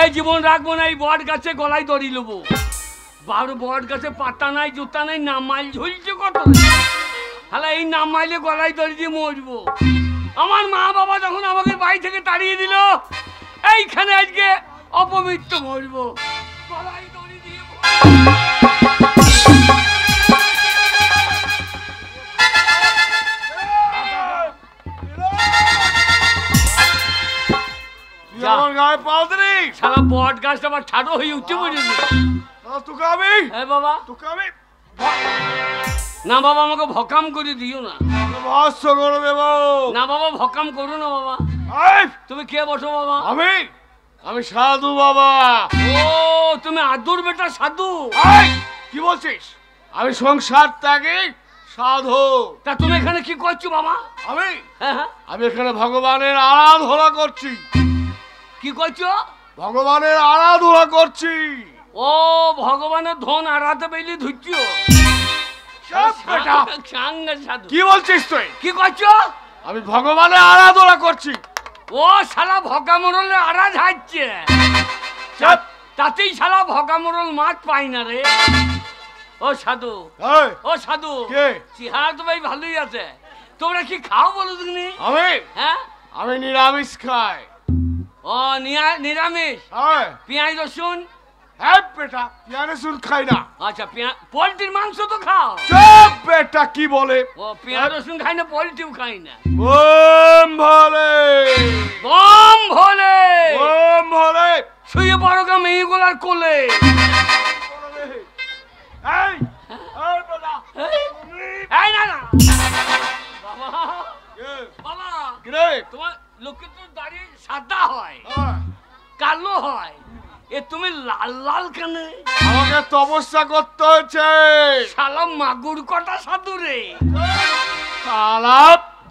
এই জীবন রাখবো না, এই বট গাছে গলায় দড়ি নেবো। বট গাছে পাতা নাই, জুতা নাই, নামাইল ঝুলছে কত। হ্যাঁ, এই নামাইলে গলায় দড়ি দিয়ে মরবো। আমার মা বাবা যখন আমাকে বাড়ি থেকে তাড়িয়ে দিল, এইখানে আজকে অপমৃত্য মরবো, গলায় দড়ি দিয়ে। সারা বট গাছটা আবার ঠাডো হয়ে উঠতে পড়েছে। না বাবা, আমাকে ভকাম করে দিও না। না বাবা, ভকাম করো না বাবা। তুমি কে বসো বাবা? আমি সাধু বাবা। ও, তুমি আদুর বেটা সাধু? কি বলছিস? আমি সংসার ত্যাগী সাধু। তা তুমি এখানে কি করছো বাবা? আমি এখানে ভগবানের আরাধনা করছি। কি করছো? ভগবানের আরাধনা করছি। ও, ভগবানের ধন আরাধে পেলে ধুচ্ছো? কি বলছিস তুই? কি করছো? আমি ভগবানের আরাধনা করছি। ও শালা ভগামরলে আরাধ হাচ্ছে, তাতেই শালা ভগামরল মাছ পাই না রে। ও সাধু, ও সাধু, চেহারা তো ভাই ভালোই আছে। তোমরা কি খাও বলো তুমি? আমি নিরামিষ খাই। ও নিরামিষ? পেঁয়াজ রসুন? বেটা, পেঁয়াজ রসুন খাই না। আচ্ছা, পোল্ট্রির মাংস তো খাও? বেটা কি বলে? ও, পেঁয়াজ রসুন খাই না, পোল্ট্রিও খাই না। বম ভোলে, বম ভোলে, বম ভোলে। শুয়ে পড়ো গা মেয়েগুলার কোলে। তোমার লোকের তো দাঁড়িয়ে সাদা হয়, কালো হয়, এ তুমি লাল লাল কেন? আমাকে তপস্যা করতে হয়েছে। শালা মাগুর কটা সাধু রে।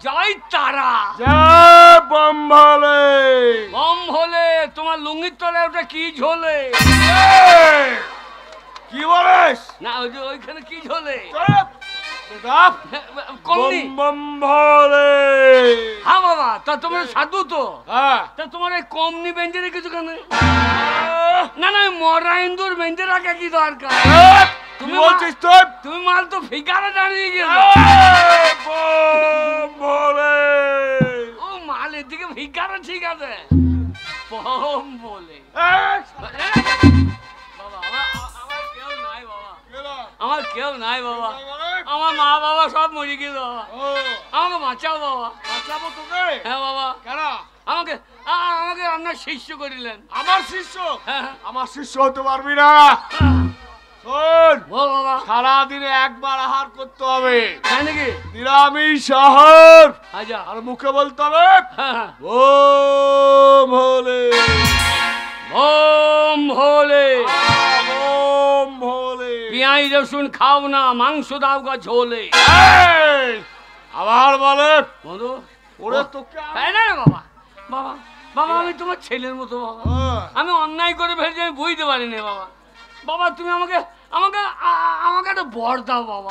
জয় তারা, জয় বম ভোলে। বম ভোলে। তোমার লুঙ্গির তলে ওটা কি ঝোলে? কি বলিস? না, ওইখানে কি ঝোলে? হ্যাঁ বাবা, তা তোমার সাধু তো, তা তোমার এই কমনি বেঁধে রেখেছো কেন? না না, মরা ইন্দুর বেঁধে রাখা কি দরকার? তুমি বলছিস তো, তুমি মাল তো ফিকারে দাঁড়িয়ে গেছো। ও মাল এদিকে ফিকারে, ঠিক আছে। বম বলে বাবা, আমার কেউ নাই বাবা, আমার কেউ নাই বাবা। আমার মা বাবা সব মরে গেল বাবা, আমাকে বাঁচাও বাবা। বাঁচাবো তোকে? হ্যাঁ বাবা। কেন? আমাকে আমাকে আপনার শিষ্য করিলেন। আমার শিষ্য? আমার শিষ্য হতে পারবি না। শোন বাবা, সারাদিনে একবার আহার করতে হবে। তাই নাকি? নিরামিষ আহার। আচ্ছা, আর মুখে বলতে হবে ওম ভোলে, ওম ভোলে, ওম ভোলে। পেঁয়াজ রসুন খাও না, মাংস দাও গা ঝোলে। আবার বলে বন্ধু, ওরে তোকে না বাবা, বাবা বাবা, আমি তোমার ছেলের মতো বাবা। আমি অন্যায় করে ফেলছি, আমি বুঝতে পারিনি বাবা। বাবা তুমি আমাকে আমাকে আমাকে একটা বর দাও বাবা।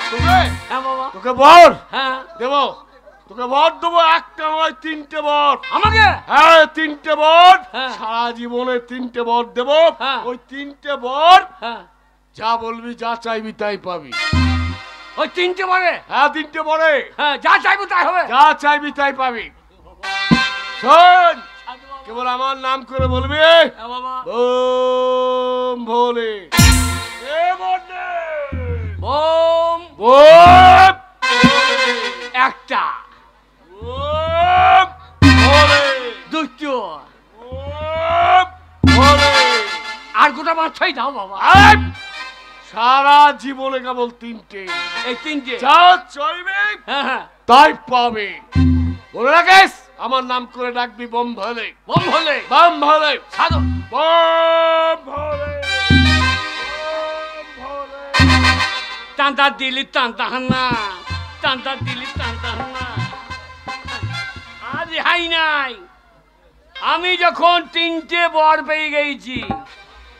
হ্যাঁ বাবা। তোকে বর? হ্যাঁ দেবো, তোকে বর দেবো। একটা নয়, 3টে বর। আমাকে? হ্যাঁ, 3টে বর। সারা জীবনে 3টে বর দেবো। ওই 3টে বর যা বলবি, যা চাইবি তাই পাবি। ওই 3টে বরে? হ্যাঁ, 3টে বরে। হ্যাঁ, যা চাইবো তাই হবে। যা চাইবি তাই পাবি। শোন, কেবল আমার নাম করে বলবি ওম ভোলে। ওম ওম একটা, ওম ভোলে দুটো, ওম ভোলে। আর গোটা মাছই দাও বাবা। সারা জীবনে কেবল 3টে। এই 3টে যা চাইবি তাই পাবে। বলে রাখিস, আমার নাম করে ডাকবি বম ভোলে। বম ভোলে, বম ভোলে। সাধু বম ভোলে, বম ভোলে। টানটা দিলি টানটা হান্না, টানটা দিলি টানটা হান্না। আর রেহাই নাই। আমি যখন 3টে বর পেয়ে গেছি,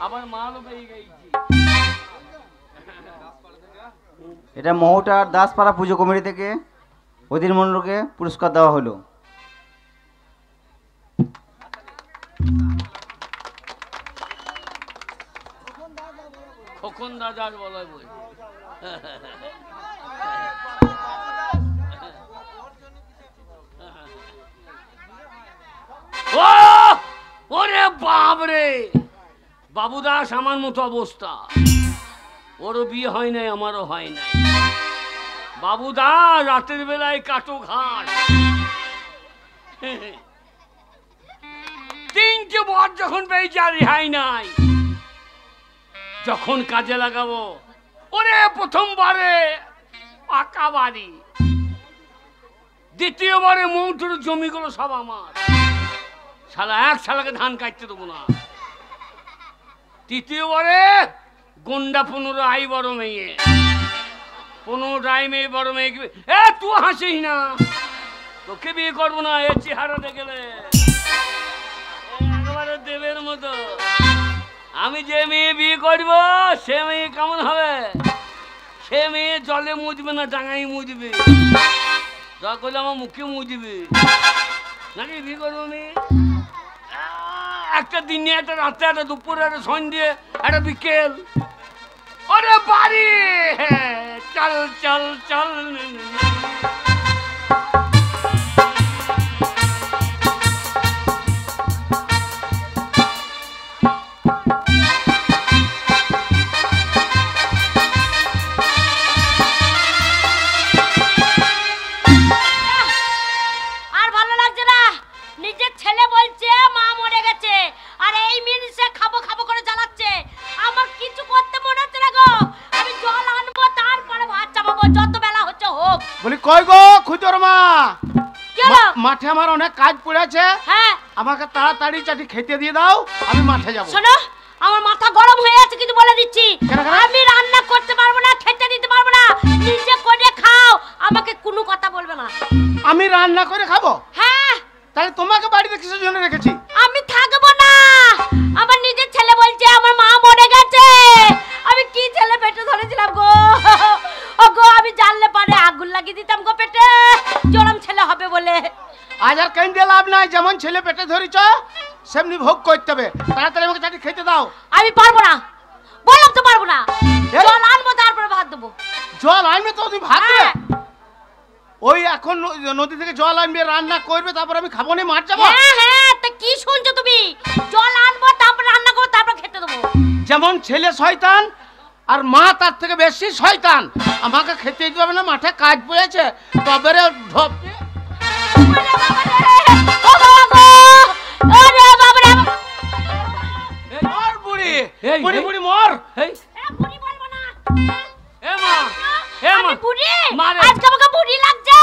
আবার মালও পেয়ে গেছি। এটা মহটার দাসপাড়া পুজো কমিটি থেকে অধীর মণ্ডলকে পুরস্কার দেওয়া হলো। খোকন দাদার বলায় বই। ও ওরে বাবরে, বাবুদাস আমার মতো অবস্থা, ওরও বিয়ে হয় নাই, আমারও হয় নাই। বাবুদা রাতের বেলায় কাটো ঘাট, তিনটে বর যখন পেয়েছি আর রেহাই নাই, যখন কাজে লাগাবো ওরে প্রথমবারে পাকা বাড়ি, দ্বিতীয়বারে মৌটুর জমিগুলো সব আমার, শালা এক শালাকে ধান কাটতে দেবো না, তৃতীয়বারে গন্ডা 15 আই বড় মেয়ে, 15 আই মেয়ে বড় মেয়ে। এ তুই হাসিস না, তোকে বিয়ে করবো না এ চেহারা দেখলে, একেবারে দেবের মতো। আমি যে মেয়ে বিয়ে করব সে মেয়ে কেমন হবে? সে মেয়ে জলে মুজবে না, ডাঙাই মুজবে, দরকার করলে আমার মুখে মুজবে, নাকি বিয়ে করবো আমি? একটা দিনে, একটা রাতে, একটা দুপুরে, একটা সন্ধ্যে, একটা বিকেল, ওরে বাড়ি চল চল চল। কই গো খুদর মা, মাঠে আমার অনেক কাজ পড়েছে, আমাকে তাড়াতাড়ি চাটি খেতে দিয়ে দাও, আমি মাঠে যাব। শোনো, আমার মাথা গরম হয়ে আছে কিন্তু বলে দিচ্ছি, আমি রান্না করতে পারবো না, খেতে দিতে পারবো না, নিজে করে খাও, আমাকে কোনো কথা বলবে না। আমি রান্না করে খাবো? হ্যাঁ। তাহলে তোমাকে বাড়িতে কিসের জন্য রেখেছি? আমি থাকবো না, আমার নিজের ছেলে বলছে আমার মা মরে গেছে, আমি কি ছেলে পেটে ধরেছিলাম গো, ও গো আমি জানলে পারে আগুন লাগিয়ে দিতাম গো পেটে, জলম ছেলে হবে বলে। আজ আর কেন দিয়ে লাভ নাই, যেমন ছেলে পেটে ধরেছ সেমনি ভোগ করতে হবে, তাড়াতাড়ি আমাকে চাটি খেতে দাও। আমি পারবো না, বললাম তো পারবো না, জল আনবো তারপরে ভাত দেবো। জল আনবে তো তুমি ভাত দেবে? ওই এখন নদী থেকে জল আনবে, রান্না করবে, তারপর আমি খাবো না, মাঠ যাবো? হ্যাঁ হ্যাঁ, তা কি শুনছো তুমি? জল আনবো তারপর রান্না করবো তারপর খেতে দেবো। যেমন ছেলে শয়তান আর মা তার থেকে বেশি শয়তান, আমাকে খেতে দিতে হবে না, মাঠে কাজ পড়েছে, তবে রে ঢপে মর বুড়ি, বুড়ি বুড়ি মর। বুড়ি বলবো না, এ মা, এ মা, আমি বুড়ি, মারে। আজকে আমাকে বুড়ি লাগছে,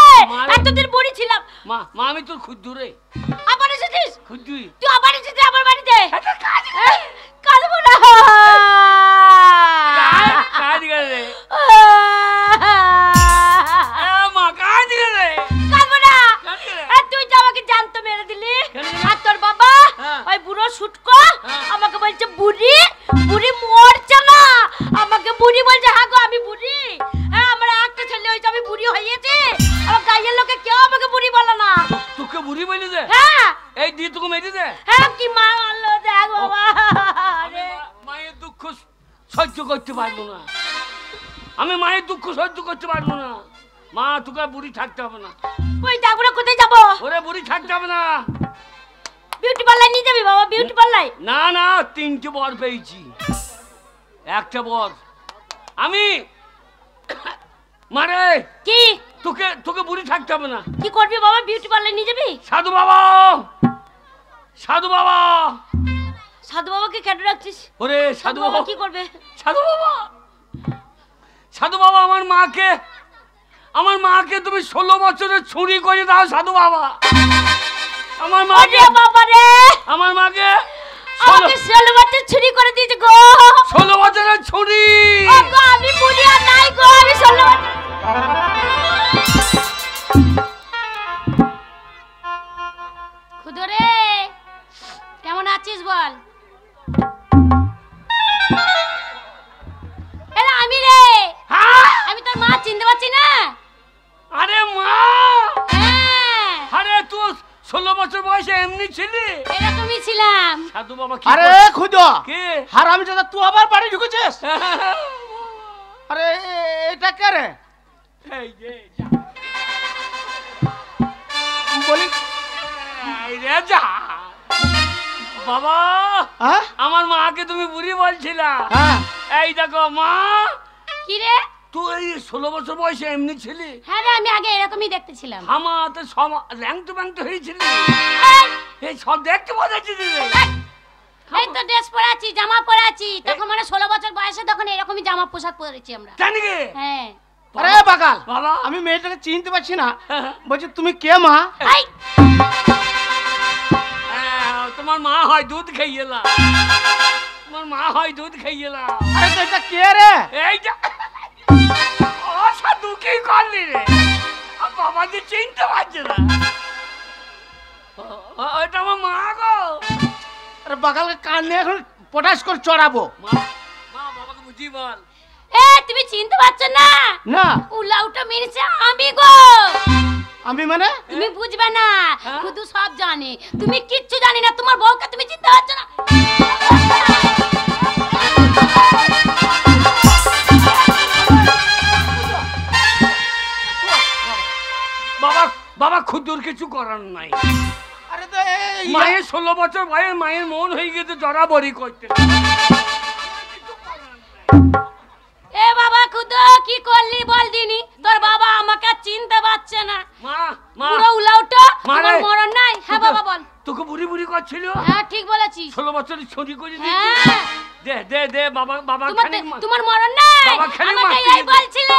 এতদিন বুড়ি ছিলাম। মা, মা আমি তোর খুদ্দু রে। আবার এসেছিস? খুদ্দু? তুই আবার এসেছিস আমার বাড়িতে? কাঁদবো না, কাজ করে মা, কাজ করে কাঁদবো না। তুই তো আমাকে জানতো মেরে দিলি, আর তোর বাবা ওই বুড়ো শুটকো আমাকে বলছে বুড়ি, বুড়ি মরছে না, আমাকে বুড়ি বলছে। হ্যাঁ গো আমি বুড়ি, হ্যাঁ আমার একটা ছেলে হয়েছে, আমি বুড়ি হয়েছি, আমার গায়ের লোকে কেউ আমাকে বুড়ি বলে না। তোকে বুড়ি বলি দে? হ্যাঁ। এই দিয়ে তোকে মেরে দে? হ্যাঁ, কি মা মারলো দেখ বাবা। মায়ের দুঃখ সহ্য করতে পারবো না, আমি মায়ের দুঃখ সহ্য করতে পারবো না। মা তোকে বুড়ি থাকতে হবে না। ওই যাবো না, কোথায় যাবো? ওরে বুড়ি থাকতে হবে না। বিউটি পার্লার নিয়ে যাবি বাবা? Beauty parlour? না না, 3টে বর পেয়েছি, একটা বর আমি মারে। কি তোকে তোকে বুড়ি থাকতে হবে না। কি করবি বাবা? বিউটি পার্লার নিয়ে যাবি? সাধু বাবা, সাধু বাবা। সাধু বাবাকে কেন রাখছিস? ওরে সাধু বাবা কি করবে? সাধু বাবা, সাধু বাবা আমার মাকে তুমি 16 বছরের ছুরি করে দাও সাধু বাবা। আমার মাকে, বাবা রে, আমার মাকে আমাকে 16 বছর ছুরি করে দিয়েছে গো। 16 বছরের ছুরি। গো আমি বুড়ি আর নাই গো, আমি 16 খুদরে কেমন আছিস বল? এরা আমি রে। আমি তোর মা, চিনতে পারছি না? আরে মা, হ্যাঁ। আরে তুই 16 বছর বয়সে এমনি ছিলি? এরকমই ছিলাম। সাধু বাবা কি? আরে খুদো কে? হারামজাদা তুই আবার বাড়ি ঢুকেছিস? আরে এটা কে রে? এই যে বলি এই রে যা বাবা, হ্যাঁ আমার মাকে তুমি বুড়ি বলছিলা। হ্যাঁ এই দেখো মা, কি রে? তুই এই 16 বছর বয়সে এমনি ছিলি? হ্যাঁ রে, আমি আগে এরকমই দেখতে ছিলাম। আমাতে সব ল্যাংটু ব্যাংটু হয়েছিলি? এই, এই সব দেখতে বোঝাচ্ছি রে। এই তো ড্রেস পরে আছি, জামা পরে আছি, তখন মানে 16 বছর বয়সে তখন এরকমই জামা পোশাক পরেছি আমরা। জানি কে? হ্যাঁ। আরে বাগাল, বাবা, আমি মেয়েটাকে চিনতে পারছি না। বলছি তুমি কে মা? এই, তোমার মা হয় দুধ খাইয়েলা, তোমার মা হয় দুধ খাইয়েলা। আরে তো এটা কে রে? এই যা অসাধু কি করলি রে? বাবা যে চিনতে পারছে না। ওইটা আমার মা গো। আরে বাগালকে কানে এখন পটাশ করে চড়াবো। মা, মা বাবাকে বুঝি বল। এ তুমি চিনতে পারছো না? না উলাউটা মেরেছে আমি গো। আমি মানে তুমি বুঝবে না, হ্যাঁ? শুধু সব জানে, তুমি কিচ্ছু জানি না। তোমার বউকে তুমি চিনতে পারছো না? বাবা, বাবা খুদুর কিছু করার নাই। আরে তো এই মায়ের 16 বছর বয়স, মায়ের মন হয়ে গেছে জড়াবড়ি করতে। এ বাবা খুদো, কি করলি বল দিনি? তোর বাবা আমাকে আর চিনতে পারছে না। মা, মা পুরো উলাউটা, মা রে। তোমার মরণ নাই। হ্যাঁ বাবা বল। তোকে বুড়ি বুড়ি করছিল? হ্যাঁ ঠিক বলেছিস। 16 বছরের ছড়ি করে দিয়েছি। হ্যাঁ, দে দে দে বাবা, বাবা খানিক মা- তোমার মরণ নাই। বাবা খালি আমাকে মারতে এই দিবি। বলছিলে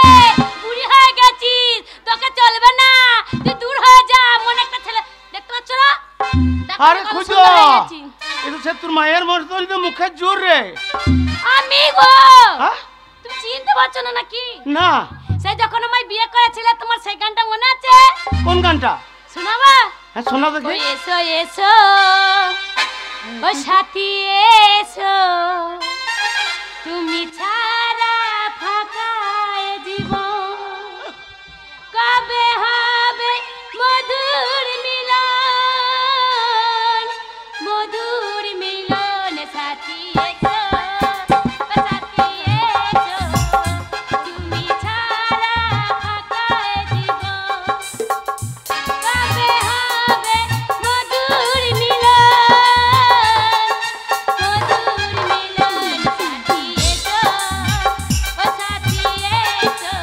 বুড়ি হয়ে গেছিস, তোকে চলবে না, তুই দূর হয়ে যা। মনে একটা ছেলে দেখতে পাচ্ছ না? দেখো আরে কত খুঁজো, সুন্দর হয়ে গেছি। এটা সে তোর মায়ের মতন তো মুখের জোর রে। আমি গো। হ্যাঁ? তুমি চিনতে পারছো না নাকি? না সেই যখন আমায় বিয়ে করেছিলে, তোমার সেই গানটা মনে আছে? কোন গানটা? শোনাবা? হ্যাঁ শোনা ও দেখি। এসো এসো, ও সাথী এসো, তুমি ছাড়া ফাঁকা এ জীবন, কবে হবে মধুর মিলন, মধুর মিলন। সাথী এসো, ও সাথী এসো, তুমি ছাড়া ফাঁকা এ জীবন, কবে হবে মধুর মিলন, মধুর মিলন। সাথী এসো, ও সাথী এসো,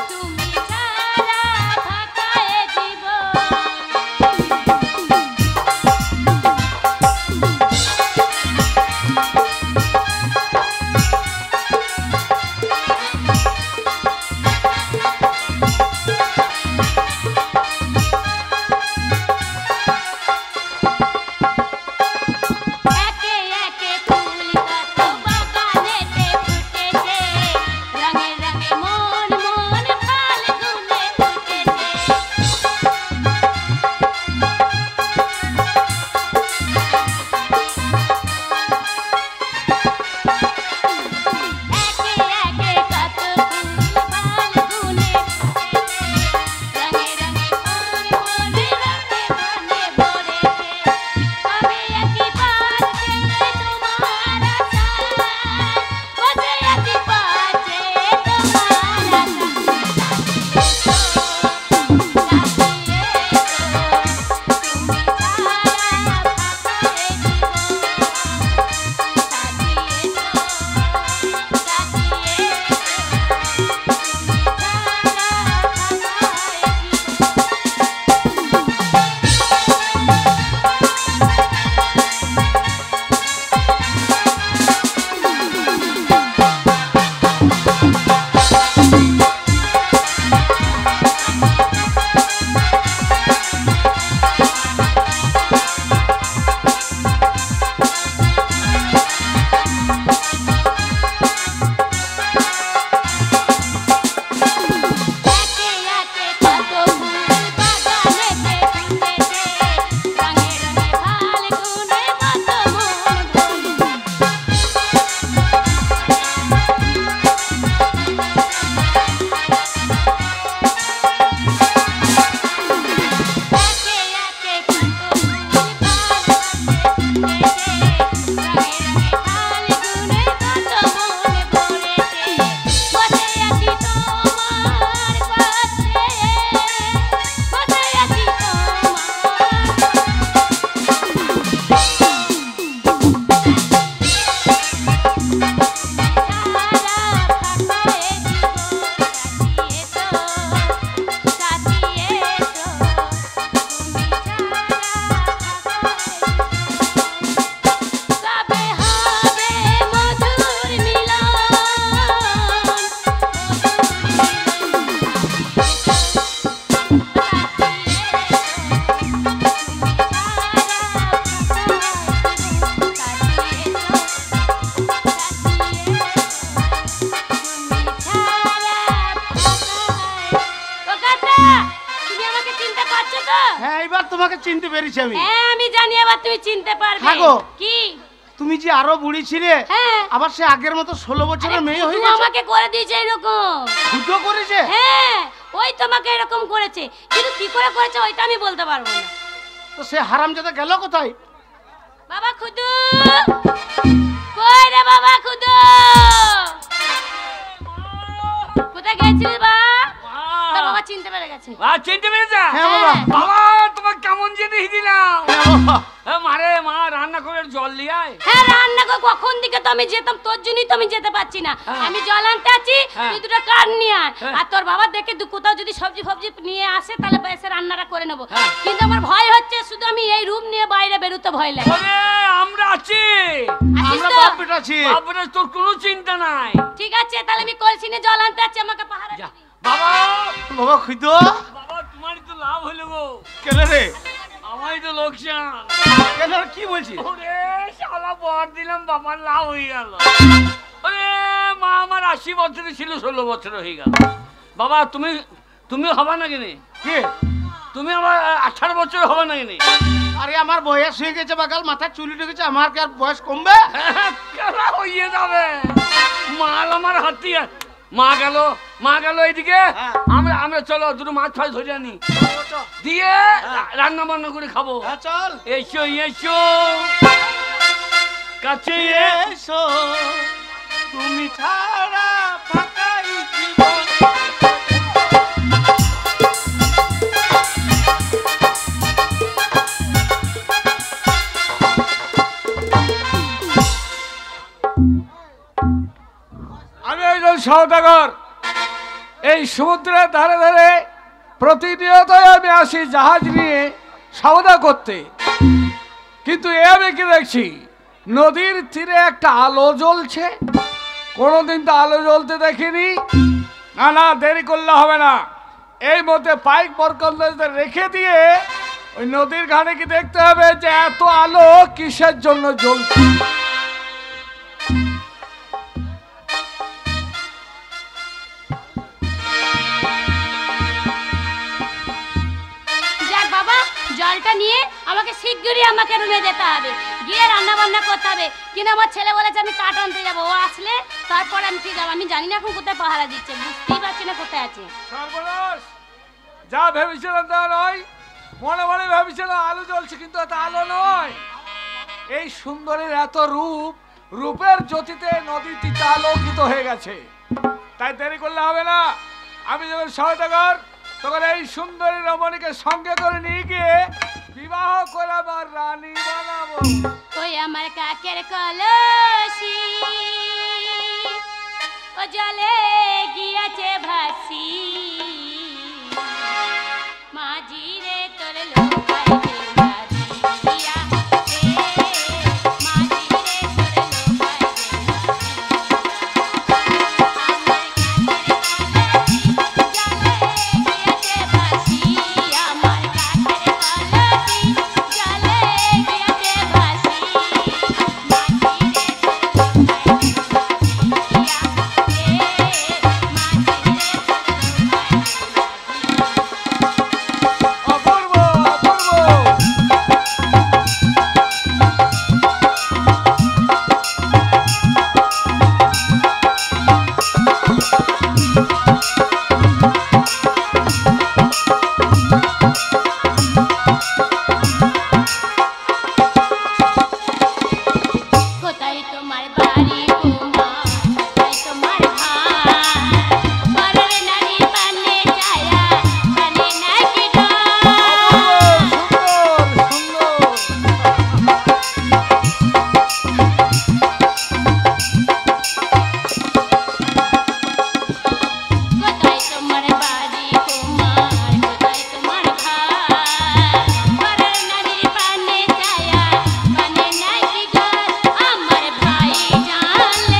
তুমি ছাড়া ফাঁকা এ জীবন। তোমাকে চিনতে পেরেছি আমি। হ্যাঁ আমি জানি, আবার তুমি চিনতে পারবে। হ্যাঁ গো। কি তুমি যে আরো বুড়ি ছিলে, হ্যাঁ আবার সে আগের মতো 16 বছরের মেয়ে হয়ে শুধু গেছে। আমাকে করে দিয়েছে এরকম। দুটো করেছে? হ্যাঁ ওই তোমাকে এরকম করেছে, কিন্তু কি করে করেছে ওইটা আমি বলতে পারবো না। তো সে হারামজাদা গেল কোথায়? বাবা খুদু, কই রে বাবা খুদু, কোথায় গেছিস বা? তোর বাবা চিনতে পেরে গেছে। চিনতে পেরেছে? হ্যাঁ বাবা। বাবা তোমার কেমন জিনিস দিলাম। হ্যাঁ বাবা। মারে মা রান্না করে জল নিয়ে আয়। হ্যাঁ রান্না করে কখন দিকে তো আমি যেতাম, তোর জন্যই তো আমি যেতে পারছি না। আমি জল আনতে আছি, তুই দুটো কাঠ নিয়ে আয়। আর তোর বাবা দেখে কোথাও যদি সবজি ফবজি নিয়ে আসে তাহলে এসে রান্নাটা করে নেবো। কিন্তু আমার ভয় হচ্ছে, শুধু আমি এই রুম নিয়ে বাইরে বেরোতে ভয় লাগে। ওরে আমরা আছি, আমরা বাপ বেটা আছি। বাপ বেটা তোর কোনো চিন্তা নাই। ঠিক আছে তাহলে আমি কলসি নিয়ে জল আনতে আছি, আমাকে পাহারা দিবি। বাবা বাবা খুদো, বাবা তোমারই তো লাভ হলো গো। কেন রে? আমারই তো লোকসান। কেন কি বলছিস? ওরে শালা বর দিলাম, বাবার লাভ হয়ে গেল। ওরে মা আমার 80 বছরে ছিল, 16 বছর হয়ে গেল। বাবা তুমি হবা না কেন? কে? তুমি আমার 18 বছর হবা না কেন? আরে আমার বয়স হয়ে গেছে বাগাল, মাথায় চুল উঠে গেছে, আমার কি আর বয়স কমবে? কেলা হইয়ে যাবে। মাল আমার হাতিয়া। মা গেল এইদিকে। আমরা চলো দুটো মাছ ফাছ ধরে আনি, দিয়ে রান্না বান্না করে খাবো। চল এসো এসো কাছে এসো, তুমি ছাড়া ফাঁকাই জীবন। আমি একজন সওদাগর, এই সমুদ্রের ধারে ধারে প্রতিনিয়তই আমি আসি জাহাজ নিয়ে সওদা করতে। কিন্তু এ আমি কি দেখছি, নদীর তীরে একটা আলো জ্বলছে। কোনোদিন তো আলো জ্বলতে দেখিনি। না না, দেরি করলে হবে না, এই মধ্যে পাইক বরকন্দাজদের রেখে দিয়ে ওই নদীর ঘাটে কি দেখতে হবে যে এত আলো কিসের জন্য জ্বলছে। যাক বাবা, জলটা নিয়ে আমাকে শিগগিরই আমাকে রুমে যেতে হবে, গিয়ে রান্না বান্না করতে হবে। কিন্তু আমার ছেলে বলেছে আমি কাঠ আনতে যাবো, ও আসলে তারপরে আমি ঠিক যাবো। আমি জানি না এখন কোথায় পাহারা দিচ্ছে, বুঝতেই পারছি না কোথায় আছে। সর্বনাশ, যা ভেবেছিলাম তা নয়। মনে মনে ভেবেছিলাম আলো জ্বলছে, কিন্তু এত আলো নয়। এই সুন্দরীর এত রূপ, রূপের জ্যোতিতে নদীটিতে আলোকিত হয়ে গেছে। তাই দেরি করলে হবে না, আমি যখন সওদাগর তখন এই সুন্দরী রমণীকে সঙ্গে করে নিয়ে গিয়ে বিবাহ করে আমার রানী বানাবো। ওই আমার কাকের কলসি ও জলে গিয়েছে ভাসি, মাঝি রে তোর লোকাই দে মাঝিয়া রে, মাঝি রে তোর লোকাই দে আমার কাকের কলসি জলে গিয়েছে ভাসি, মাঝি রে তোর অপূর্ব অপূর্ব। কোথায় তোমার বাড়ি কুমার, কোথায় তোমার ঘর, পরের নারী পানে ছায়া জানে না কি ডর। সুন্দর সুন্দর। কোথায় তোমার বাড়ি কুমার, কোথায় তোমার ঘর, পরের নারী পানে ছায়া জানে না কি ডর। আমার ভাই জান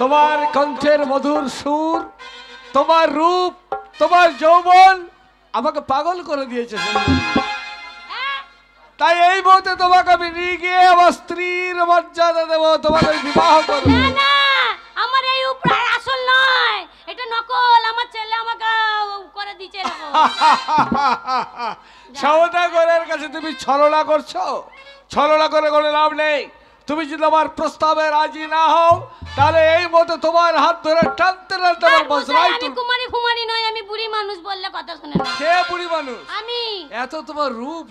তোমার কণ্ঠের মধুর সুর, তোমার রূপ, তোমার যৌবন আমাকে পাগল করে দিয়েছে সুন্দরী। তাই এই মুহূর্তে তোমাকে আমি নিয়ে গিয়ে আমার স্ত্রীর মর্যাদা দেবো, তোমাকে বিবাহ করবো। না না, আমার এই উপহার আসল নয়, এটা নকল। আমার ছেলে আমাকে করে দিয়েছে এরকম। সওদাগরের কাছে তুমি ছলনা করছো? ছলনা করে কোনো লাভ নেই। তুমি যদি আমার প্রস্তাবে রাজি না হও তাহলে এই মতো তোমার হাত ধরে টানতে টানতে আমার বসরাই আমি কুমারী ফুমারি নয়, আমি বুড়ি মানুষ, বললে কথা শুনে না। কে বুড়ি মানুষ? আমি। এত তোমার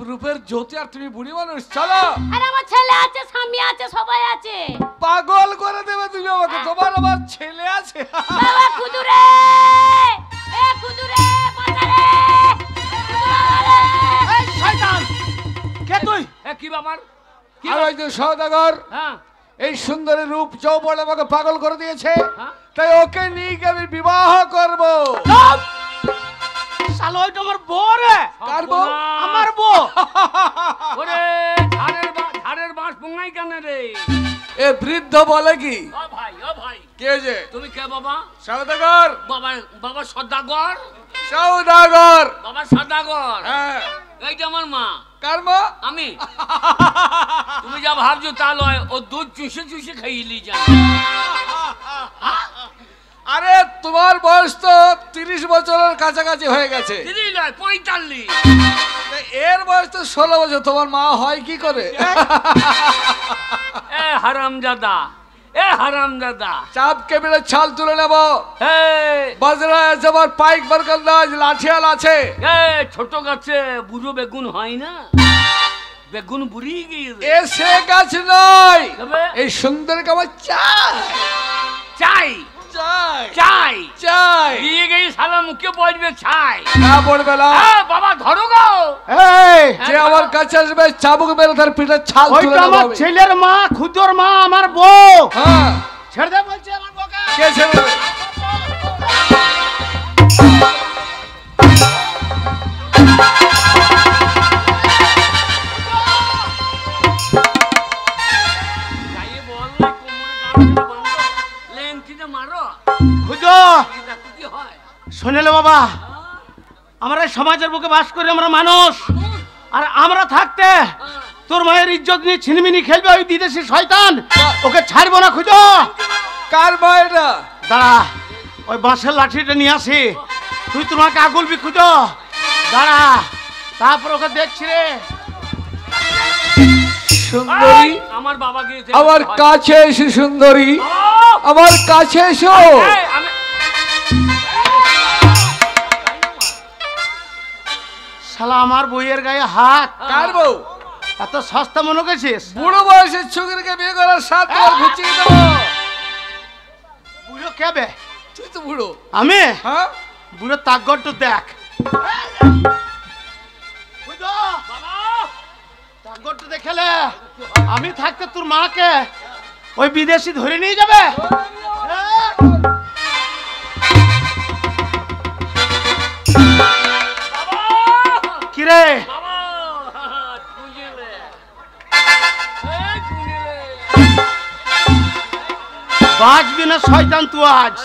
রূপের জ্যোতি আর তুমি বুড়ি মানুষ? চলো। আর আমার ছেলে আছে, স্বামী আছে, সবাই আছে। পাগল করে দেবে তুমি আমাকে। তোমার আমার ছেলে আছে। বাবা খুদুরে, এ খুদুরে বাজারে, এই শয়তান, কে তুই? কি ব্যাপার? কি আর ওই যে সওদাগর হ্যাঁ এই সুন্দরী রূপ যৌবন আমাকে পাগল করে দিয়েছে, হ্যাঁ? তাই ওকে নিয়ে গিয়ে আমি বিবাহ করব। শালা ওইটা আমার বউ রে। কার বউ? আমার বউ। ওরে ঝাড়ের বাঁশ পুঙ্গাই কেন রে? এ বৃদ্ধ বলে কি? ও ভাই কে যে? তুমি কে বাবা? সওদাগর। বাবা সদাগর। সওদাগর। বাবা সদাগর। হ্যাঁ। এইটা আমার মা। কার মা? আমি। তুমি যা ভাবছো তা লয়, ও দুধ চুষে চুষে খাইলি যা। আরে তোমার বয়স তো 30 বছরের কাছাকাছি হয়ে গেছে। দিদি লয় 45। তা এর বয়স তো 16 বছর, তোমার মা হয় কি করে? এ হারামজাদা চাপ কেবিলে ছাল তুলে নেব। এই বাজরা আছে, আমার পাইক বরকন্দাজ লাঠিয়াল আছে। ছোট গাছে বুড়ো বেগুন হয় না, বেগুন বুড়ি গিয়ে এসে গাছ নয়, তবে? এই সুন্দর কামার চাই চাই চাই চাই চাই। দিয়ে গেই সালা মুখে পড়বে ছাই। না পড়বে না। বাবা ধরো গো। এই যে আমার কাছে আসবে চাবুক মেরে তার পিঠে ছাল তুলে ওইটা নেব আমার আমি। ছেলের মা, খুদর মা, আমার বউ। হ্যাঁ, ছেড়ে দে বলছে আমার বউকে। কে ছেড়ে? গায়ে বল না, কোমরে গামছা বাঁধো, লেংটিতে মারো। খুদো এই দেখো কি হয়। শুনেলে বাবা, আমরা এই সমাজের বুকে বাস করি, আমরা মানুষ। আর আমরা থাকতে তোর মায়ের ইজ্জত নিয়ে ছিনিমিনি খেলবে ওই বিদেশি শয়তান, ওকে ছাড়বো না। খুঁজো কার মা এটা? দাঁড়া, ওই বাঁশের লাঠিটা নিয়ে আসি, তুই তোমাকে আগুলবি। খুঁজো দাঁড়া, তারপর ওকে দেখছি রে। সুন্দরী, আমার বাবা গিয়েছে আমার কাছে এসে সুন্দরী, আমার কাছে এসো। শালা আমার বইয়ের গায়ে হাত। কার বউ? এত সস্তা মনে করছিস? বুড়ো বয়সের ছোকরিকে বিয়ে করার সাথ তোমার ঘুচিয়ে দেবো। বুড়ো কেবে? তুই তো বুড়ো। আমি? হ্যাঁ, বুড়ো তাকগরটা দেখ। তাকগরটা দেখলে আমি থাকতে তোর মাকে ওই বিদেশি ধরে নিয়ে যাবে। কিরে বাঁচবি না শয়তান তুই আজ।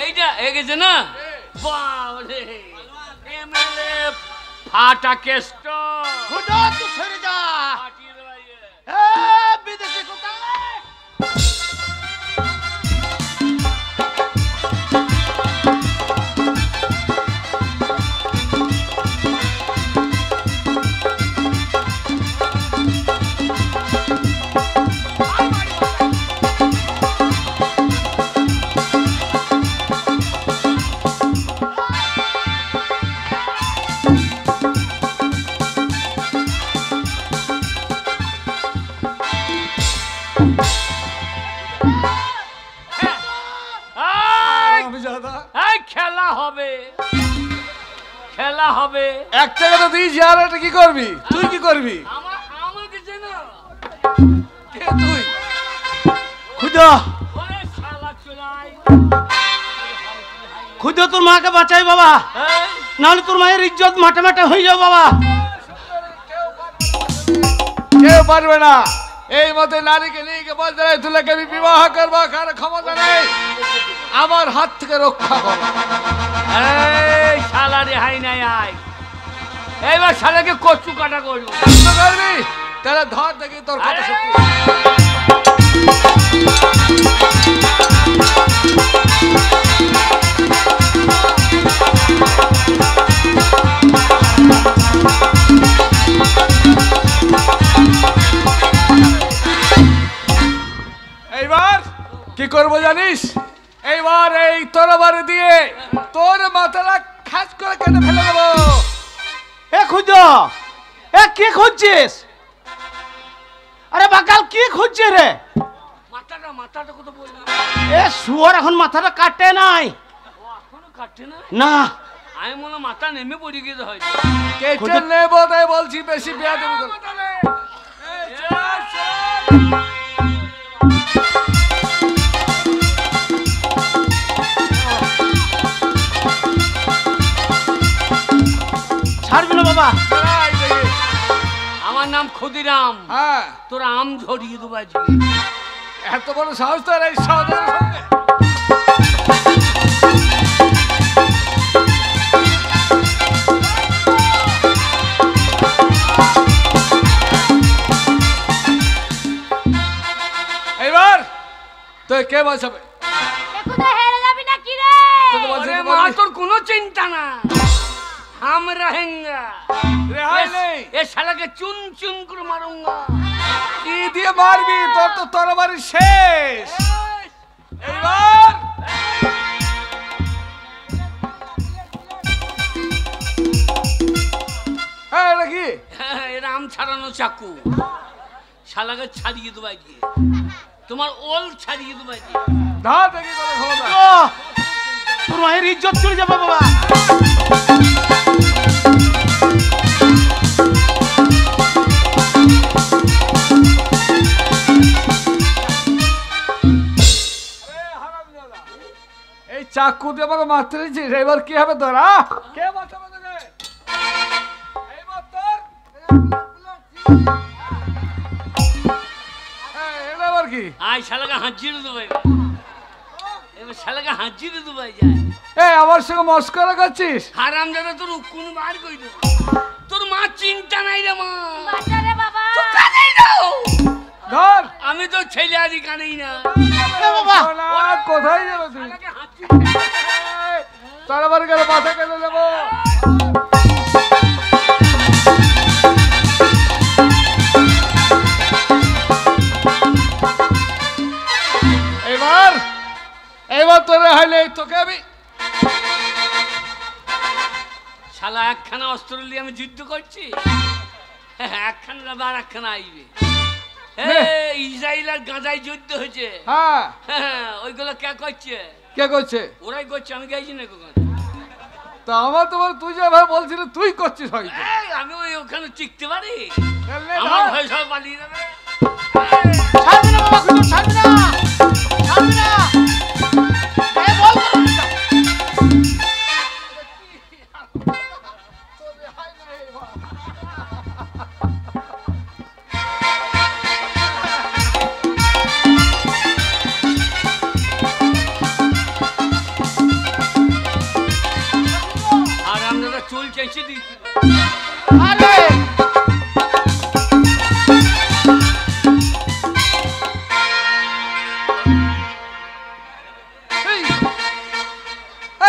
এইটা এগেছে না বাবরে এমএলএ ফাটা কেষ্ট খুদা তুই সরে যা। ফাটিয়ে দেওয়া ইয়ে। এ বিদেশি কুত্তা। খেলা হবে, খেলা হবে। এক টাকা তো দিয়েছি, আর একটা কি করবি? তুই কি করবি? আমাকে চেনো? কে তুই? খুদা ওরে শালা চোলাই। খুদা তোর মাকে বাঁচাই বাবা, নাহলে তোর মায়ের ইজ্জত মাঠে মাঠে হয়ে যাও বাবা। কেউ পারবে না। এই মতে নারীকে নিয়ে গিয়ে বলতে তুলাকে আমি বিবাহ করবো, কার ক্ষমতা নেই, আমার হাত থেকে রক্ষা করো। এই শালা রেহাই নাই আয়, এইবার শালাকে কচু কাটা করবো। করবি তাহলে ধর দেখি তোর কথা সত্যি। এইবার কি করবো জানিস? এইবার এই তরবারি দিয়ে তোর মাথাটা খাস করে কেটে ফেলে দেবো। এ খুঁজ, এ কি খুঁজছিস? আরে বাকাল কি খুঁজছে রে? মাথাটা মাথাটা কত বলবি? এ শুয়োর এখন মাথাটা কাটে নাই। এখনো কাটছে না? না আমি মনে হয় মাথা নেমে পড়ে গিয়েছে হয়তো। কেটে নেবো তাই বলছি, বেশি বিয়া দেবো। ছাড়বি না বাবা। আমার নাম ক্ষুদিরাম, হ্যাঁ, তোর আম ঝরিয়ে দেবো আজকে। এত বড় সাহস তোর এই সহোদরের সঙ্গে? এইবার তুই কে বাঁচাবে? এখনো হেরে যাবি না কি রে? তোকে বলছি আরে তো মা, বলবি। তোর কোনো চিন্তা না, हम रहेंगे। রেহাই নেই। ये साला के चुन चुन कर मारूंगा। কি দিয়ে মারবি? তোর তো তরবারি শেষ। এইবার হ্যাঁ নাকি ये राम छाड़ानो चाकू, साला के छाड़िए दो भाई, তোমার ওল ছাড়িয়ে দো ভাই। ধা দেখি তোর ক্ষমতা। ও, তোর মায়ের ইজ্জত চলে যাবে বাবা। এই চাকু দিয়ে আমাকে মারতে দিয়েছিস, এবার কি হবে তোর? কে বাঁচাবে তোকে? এইবার তোর এটা আবার কি? আয় শালাকে হাঁচিয়ে দো ভাই, এবার শালাকে হাঁচিয়ে দো ভাই যায়। এই আমার সঙ্গে মস্করা করছিস? হারাম দাদা তোর কোন বার কই দো, তোর মা চিন্তা নাই রে মা, বাঁচা রে বাবা। তো কানেই না, ধর আমি তো ছেলে আদি কানেই না। বাবা কোথায় যাবে তুই? শালাকে হাঁচিয়ে তার আবার গেলে মাথা কেটে দেবো। এবার এবার তোরে হইলে তোকে আমি শালা একখানা অস্ত্র নিয়ে আমি যুদ্ধ করছি, একখানা যাবে আর একখানা আইবে। ইসরায়েল আর গাজায় যুদ্ধ হয়েছে, হ্যাঁ ওইগুলো কে করছে? কে করছে? ওরাই করছে, আমি গাইছি না কখন। তা আমার তোমার তুই যে ভাই বলছিলি তুই করছিস হয়তো। আমি ওই ওখানে টিকতে পারি? তাহলে আমার ধর। ভয় সব পালিয়ে যাবে। ছাড়বি না বাবা, খুঁজো ছাড়বি না, ছাড়বি না। এ বল তো। আর আমরা চুল চেঁচে দিয়েছি। আরে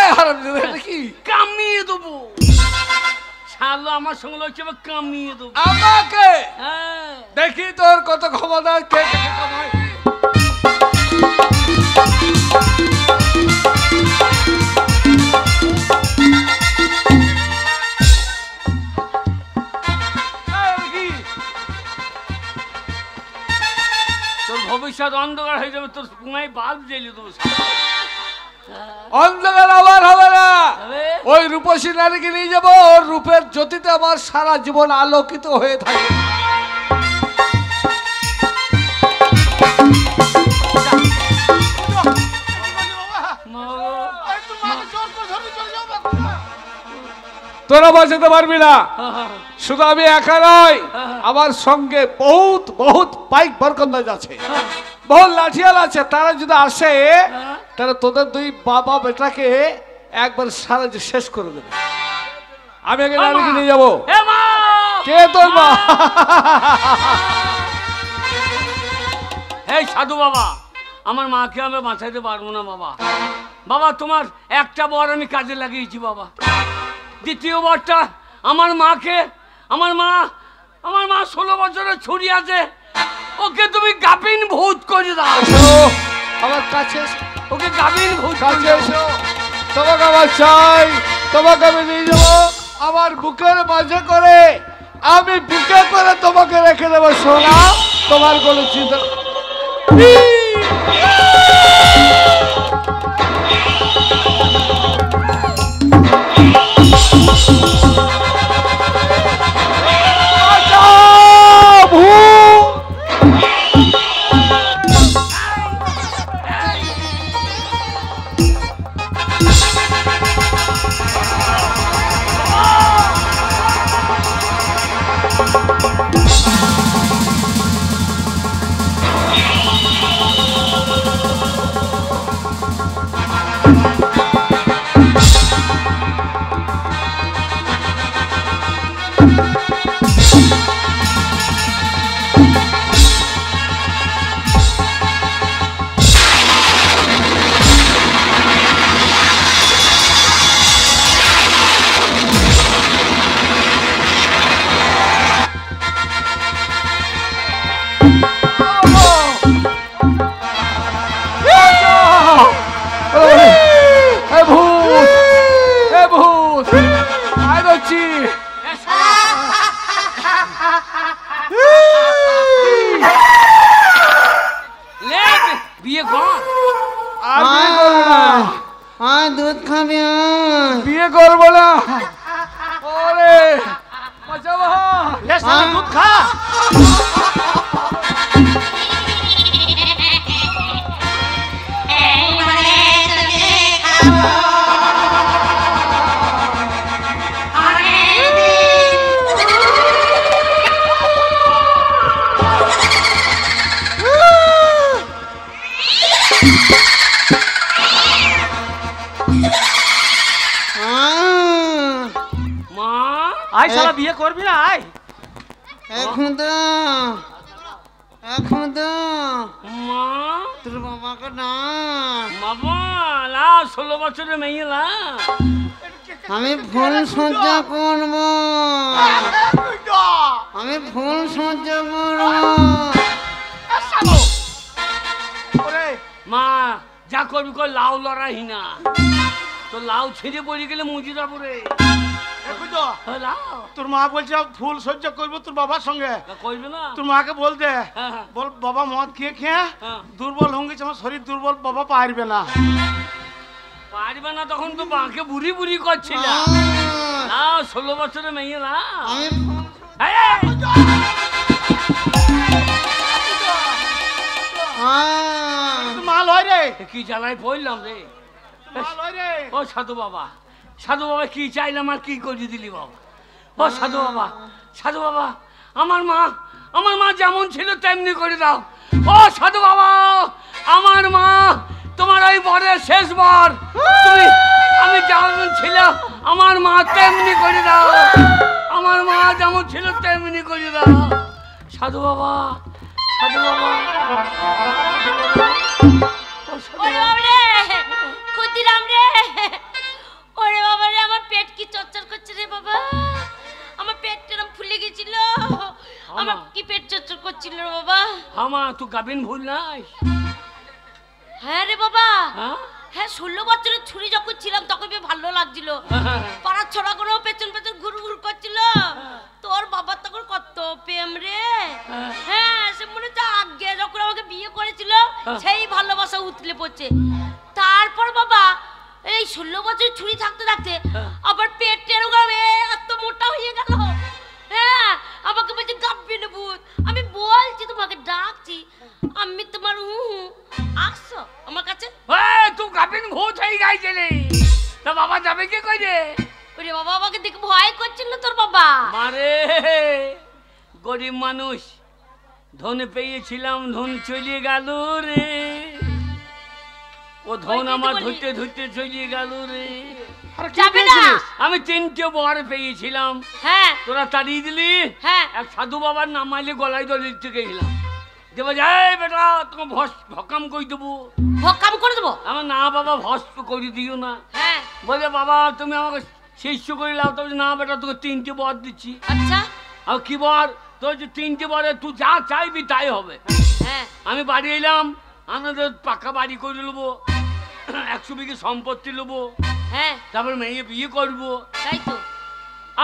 এই হারামজাদা, এটা কি? কামিয়ে দেবো শালা, আমার সঙ্গে লড়ছে, এবার কামিয়ে দেবো। আমাকে হ্যাঁ দেখি তোর কত ক্ষমতা, কে কে কামায়। তোর ভবিষ্যৎ অন্ধকার হয়ে যাবে, তোর পুনায় বাল্ব জ্বেলে দেবো। অন্ধকার আবার হবে না। তবে ওই রূপসী নারীকে নিয়ে যাবো, ওর রূপের জ্যোতিতে আমার সারা জীবন আলোকিত হয়ে থাকে। তোরা বাঁচাতে পারবি না। শুধু আমি একা নয়, আমার সঙ্গে বহুত বহুত পাইক বরকন্দাজ আছে, বহুত লাঠিয়াল আছে। তারা যদি আসে তাহলে তোদের দুই বাবা বেটাকে একবার সারা শেষ করে দেবে। আমি আগে নানিকে নিয়ে যাবো। কে তোর মা? এই সাধু বাবা, আমার মাকে আমি বাঁচাইতে পারবো না বাবা। বাবা তোমার একটা বর আমি কাজে লাগিয়েছি বাবা, দ্বিতীয় বরটা আমার মাকে, আমার মা 16 বছরের ছুরি আছে, ওকে তুমি গাবিন ভূত করে দাও। আমার কাছে ওকে গাবিন ভূত কাছে এসো, তোমাকে আমার চাই, তোমাকে আমি নিয়ে যাবো আমার বুকের মাঝে করে, আমি বুকে করে তোমাকে রেখে দেবো সোনা, তোমার কোনো চিন্তা। বিয়ে কর, দুধ খাবি? বিয়ে করবো না। ওরে দুধ খা। আয় শালা বিয়ে করবি না? আয় এখন তো মা তোর বাবাকে না, বাবা লা 16 বছরের মেয়ে লা, আমি ফুল সজ্জা করব, আমি ফুল সজ্জা করব। মা যা করবি কর, লাউ লড়াই না তো, লাউ ছিঁড়ে পড়ে গেলে মুজি যাবো রে। তোর মা বলছে ফুল সহ্য করবো তোর বাবার সঙ্গে, করবে না? তোর মাকে বলতে হ্যাঁ। বল বাবা মদ খেয়ে খেয়ে হ্যাঁ। দুর্বল হয়ে গেছে, আমার শরীর দুর্বল, বাবা পারবে না। পারবে না তখন তো মাকে বুড়ি বুড়ি করছিল না, 16 বছরের মেয়ে না। মাল হয় রে, কি জ্বালায় পড়লাম রে। মাল হয় রে। ও সাধু বাবা কি চাইলাম আর কি করে দিলি বাবা? ও সাধু বাবা আমার মা যেমন ছিল তেমনি করে দাও। ও সাধু বাবা, আমার মা তোমার ওই বরের শেষ বর, তুমি আমি যেমন ছিলাম আমার মা তেমনি করে দাও, আমার মা যেমন ছিল তেমনি করে দাও। সাধু বাবা ক্ষুদিরাম রে, ওরে বাবা রে, আমার পেট কি চচ্চর করছে রে বাবা, আমার পেটটা এরকম ফুলে গেছিল, আমার কি পেট চচ্চর করছিল রে বাবা। আমা তুই গাবিন ভুল নাই? হ্যাঁ রে বাবা, হ্যাঁ 16 বছরের ছুরি যখন ছিলাম তখন বেশ ভালো লাগছিল, পাড়ার ছড়া করে পেছন পেছন ঘুর ঘুর করছিল, তোর বাবার তখন কত প্রেম রে। হ্যাঁ সে মনে হচ্ছে আগে যখন আমাকে বিয়ে করেছিল সেই ভালোবাসা উতলে পড়ছে। তারপর বাবা এই 16 বছর ছুরি থাকতে থাকতে আবার পেট এরকম এত মোটা হয়ে গেল। হ্যাঁ আমাকে বলছে গাব্বিন ভূত, আমি বলছি তোমাকে ডাকছি, আমি তোমার আসছো আমার কাছে। তুই গাবিন ভূত হয়ে গেছিলি, তা বাবা যাবে কি কই রে? ওরে বাবা আমাকে দেখে ভয় করছিল তোর বাবা। মারে গরিব মানুষ, ধন পেয়েছিলাম, ধন চলে গেল রে। ও ধন আমার ধরতে ধরতে চলে গেল রে। যাবে না। আমি 3টে বর পেয়েছিলাম, হ্যাঁ তোরা তাড়িয়ে দিলি। হ্যাঁ এক সাধু বাবার নাম মাইলে গলায় দড়ি থেকে গেলাম, দেবো যাই বেটা তোমাকে ভকাম করে দেবো। কাম করে দেবো। আমার না বাবা ভস্ম করে দিও না। হ্যাঁ বলে বাবা তুমি আমাকে শিষ্য করে লাও। তবে না বেটা তোকে 3টে বর দিচ্ছি। আচ্ছা আর কি বর? তোর যে 3টে বরে তুই যা চাইবি তাই হবে। হ্যাঁ আমি বাড়ি এলাম, আমাদের পাকা বাড়ি করে নেবো, 100 বিঘে সম্পত্তি নেবো, হ্যাঁ তারপর মেয়ে বিয়ে করবো। তাই তো।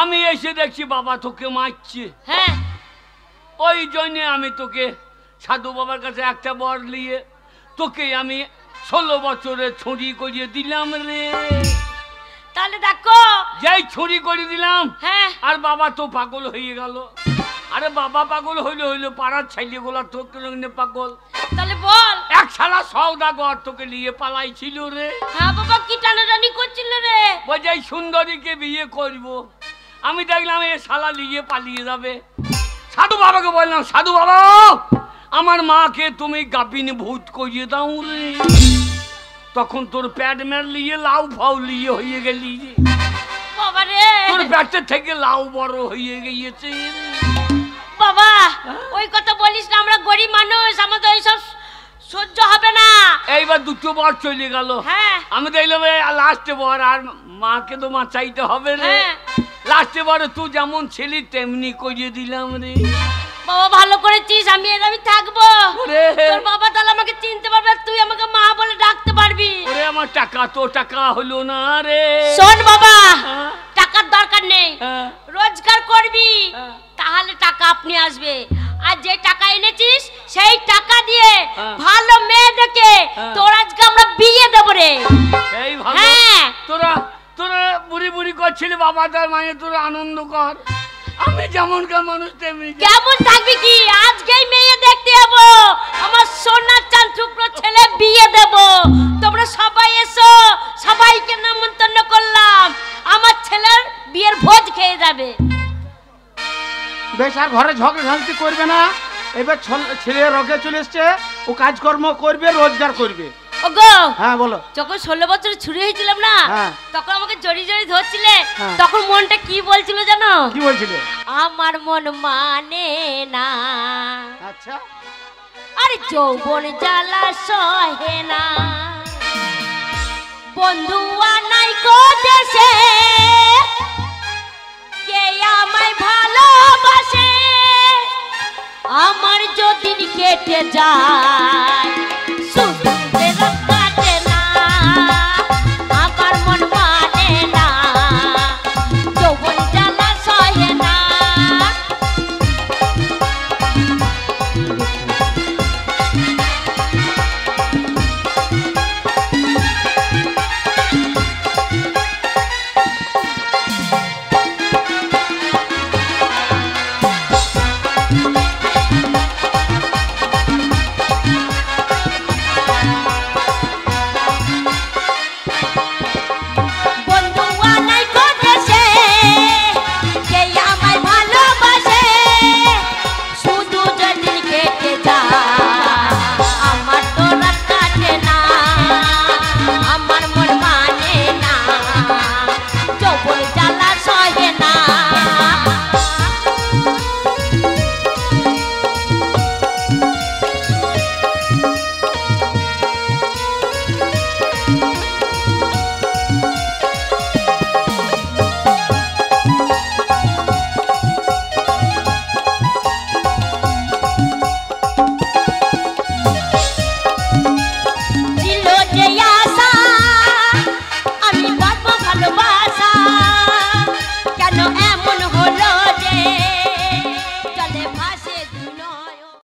আমি এসে দেখছি বাবা তোকে মারছে। হ্যাঁ ওই জন্যে আমি তোকে সাধু বাবার কাছে একটা বর নিয়ে তোকে আমি 16 বছরে ছুরি করিয়ে দিলাম রে। তাহলে দেখো। যাই ছুরি করে দিলাম, হ্যাঁ আর বাবা তো পাগল হয়ে গেল। আরে বাবা পাগল হইলে পাড়ার ছেলেগুলা তোকে পাগল। তাহলে বল। এক শালা সওদাগর তোকে নিয়ে পালাইছিল রে। হ্যাঁ বাবা কি টানাটানি করছিল রে। বোঝাই সুন্দরীকে বিয়ে করব। আমি দেখলাম এ শালা নিয়ে পালিয়ে যাবে। সাধু বাবাকে বললাম, সাধু বাবা আমার মাকে তুমি গাপিনী ভূত করিয়ে দাও রে। তখন তোর প্যাড মের লিয়ে লাউ ফাউ লিয়ে হয়ে গেলি রে। বাবা রে তোর প্যাটের থেকে লাউ বড় হয়ে গিয়েছে রে। বাবা ওই কথা বলিস না, আমরা গরিব মানুষ, আমাদের ওইসব সহ্য হবে না। এইবার 2টো বর চলে গেল। হ্যাঁ আমি দেখলাম লাস্টে বর, আর মাকে তো চাইতে হবে রে। হ্যাঁ লাস্টে বরে তুই যেমন ছিলি তেমনি করিয়ে দিলাম রে। বাবা ভালো করেছিস, আমি থাকবো। ওরে তোর বাবা তাহলে আমাকে চিনতে পারবে, তুই আমাকে মা বলে ডাকতে পারবি। ওরে আমার টাকা তো টাকা হলো না রে। শোন বাবা, হ্যাঁ, টাকার দরকার নেই, হ্যাঁ, রোজগার করবি হ্যাঁ। তাহলে টাকা আপনি আসবে। আর যে টাকা এনেছিস সেই টাকা দিয়ে হ্যাঁ। ভালো মেয়ে দেখে হ্যাঁ। তোর আজকে আমরা বিয়ে দেবো রে। এই ভালো। হ্যাঁ তোরা তোরা বুড়ি বুড়ি করছিলি বাবা তার মায়ে, তোরা আনন্দ কর। আমি যেমনকার মানুষ তেমনি। কেমন থাকবি কি? আজকেই মেয়ে দেখতে যাবো, আমার সোনার চাঁদ টুকরো ছেলে বিয়ে দেব। তোমরা সবাই এসো, সবাইকে নিমন্ত্রণ করলাম, আমার ছেলের বিয়ের ভোজ খেয়ে যাবে। বেশ আর ঘরে ঝগড়া ঝাঁঝি করবে না। এবার ছেলে রোগে চলে এসছে, ও কাজকর্ম করবে, রোজগার করবে। ওগো হ্যাঁ বলো। যখন 16 বছর ছুরি হয়েছিলাম না, হ্যাঁ। তখন আমাকে জড়ি জড়ি ধরছিলে, হ্যাঁ। তখন মনটা কি বলছিল জানো? কি বলছিলে? আমার মন মানে না, আচ্ছা আর যৌবন জ্বালা সহে না, বন্ধু আনাই কো দেশে, কে আমায় ভালোবাসে, আমার যদি কেটে যায়